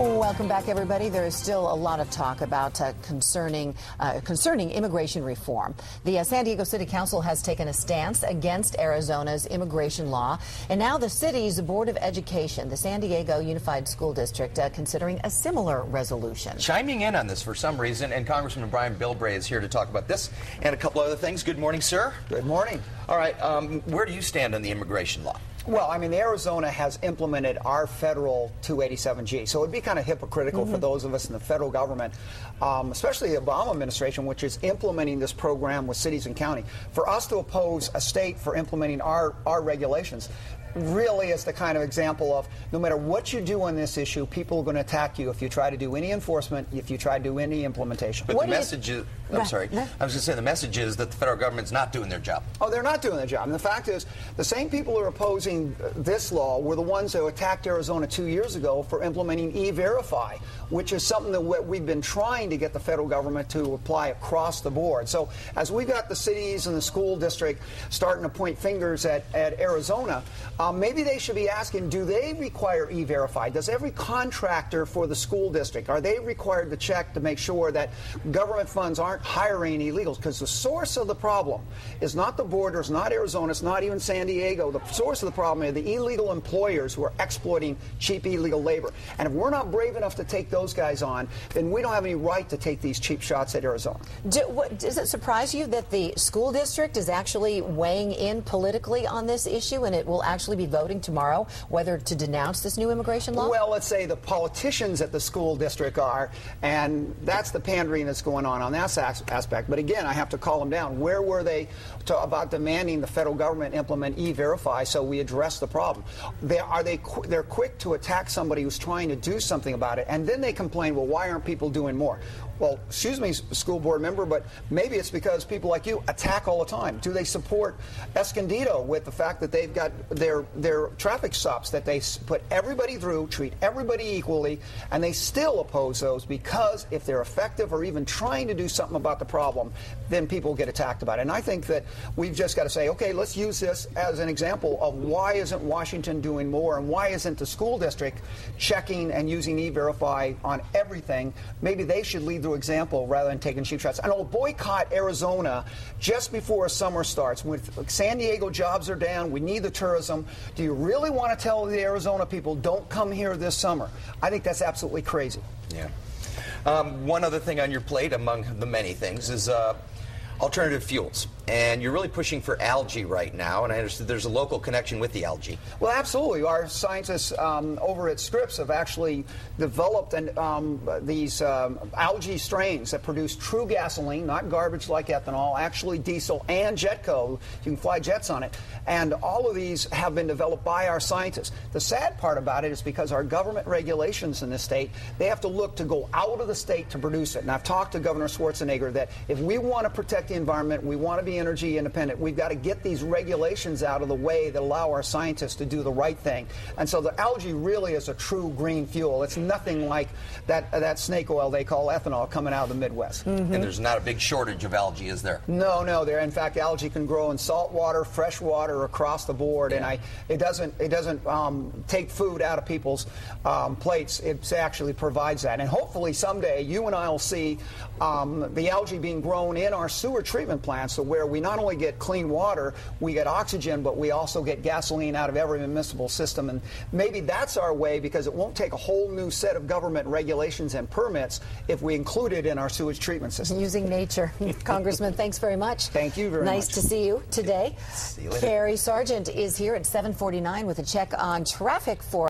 Welcome back, everybody. There is still a lot of talk about concerning immigration reform. The San Diego City Council has taken a stance against Arizona's immigration law, and now the city's Board of Education, the San Diego Unified School District, considering a similar resolution. Chiming in on this for some reason, and Congressman Brian Bilbray is here to talk about this and a couple other things. Good morning, sir. Good morning. All right, where do you stand on the immigration law? Well, I mean, Arizona has implemented our federal 287G, so it would be kind of hypocritical for those of us in the federal government, especially the Obama administration, which is implementing this program with cities and county, for us to oppose a state for implementing our regulations. Really is the kind of example of no matter what you do on this issue, people are going to attack you if you try to do any enforcement, if you try to do any implementation. But the message is, I'm sorry, I was going to say the message is that the federal government's not doing their job. Oh, they're not doing their job. And the fact is, the same people who are opposing this law were the ones who attacked Arizona 2 years ago for implementing E-Verify, which is something that we've been trying to get the federal government to apply across the board. So as we got the cities and the school district starting to point fingers at Arizona, maybe they should be asking, do they require E-Verify? Does every contractor for the school district, are they required to check to make sure that government funds aren't hiring illegals? Because the source of the problem is not the borders, not Arizona, it's not even San Diego. The source of the problem are the illegal employers who are exploiting cheap illegal labor. And if we're not brave enough to take those guys on, then we don't have any right to take these cheap shots at Arizona. Does it surprise you that the school district is actually weighing in politically on this issue, and it will actually be voting tomorrow whether to denounce this new immigration law? Well, let's say the politicians at the school district are, and that's the pandering that's going on that aspect. But again, I have to call them down. Where were they about demanding the federal government implement E-Verify so we address the problem? They're quick to attack somebody who's trying to do something about it, and then they complain, well, why aren't people doing more? Well, excuse me, school board member, but maybe it's because people like you attack all the time. Do they support Escondido with the fact that they've got their traffic stops that they put everybody through, treat everybody equally, and they still oppose those because if they're effective or even trying to do something about the problem, then people get attacked about it. And I think that we've just got to say, okay, let's use this as an example of why isn't Washington doing more and why isn't the school district checking and using E-Verify on everything. Maybe they should lead the example rather than taking cheap shots. And I'll boycott Arizona just before summer starts. When San Diego jobs are down, we need the tourism. Do you really want to tell the Arizona people don't come here this summer? I think that's absolutely crazy. Yeah. One other thing on your plate, among the many things, is alternative fuels. And you're really pushing for algae right now, and I understand there's a local connection with the algae. Well, absolutely. Our scientists over at Scripps have actually developed these algae strains that produce true gasoline, not garbage like ethanol, actually diesel and jet coal. You can fly jets on it. And all of these have been developed by our scientists. The sad part about it is because our government regulations in this state, they have to look to go out of the state to produce it. And I've talked to Governor Schwarzenegger that if we want to protect the environment, we want to be energy independent, we've got to get these regulations out of the way that allow our scientists to do the right thing. And so the algae really is a true green fuel. It's nothing like that snake oil they call ethanol coming out of the Midwest. And there's not a big shortage of algae, is there? No. In fact, algae can grow in salt water, fresh water, across the board, and it doesn't take food out of people's plates. It actually provides that. And hopefully someday you and I will see the algae being grown in our sewer treatment plants, so where we not only get clean water, we get oxygen, but we also get gasoline out of every municipal system. And maybe that's our way, because it won't take a whole new set of government regulations and permits if we include it in our sewage treatment system. Using nature. Congressman, thanks very much. Thank you very much. Nice to see you today. See you later. Carrie Sargent is here at 7:49 with a check on traffic for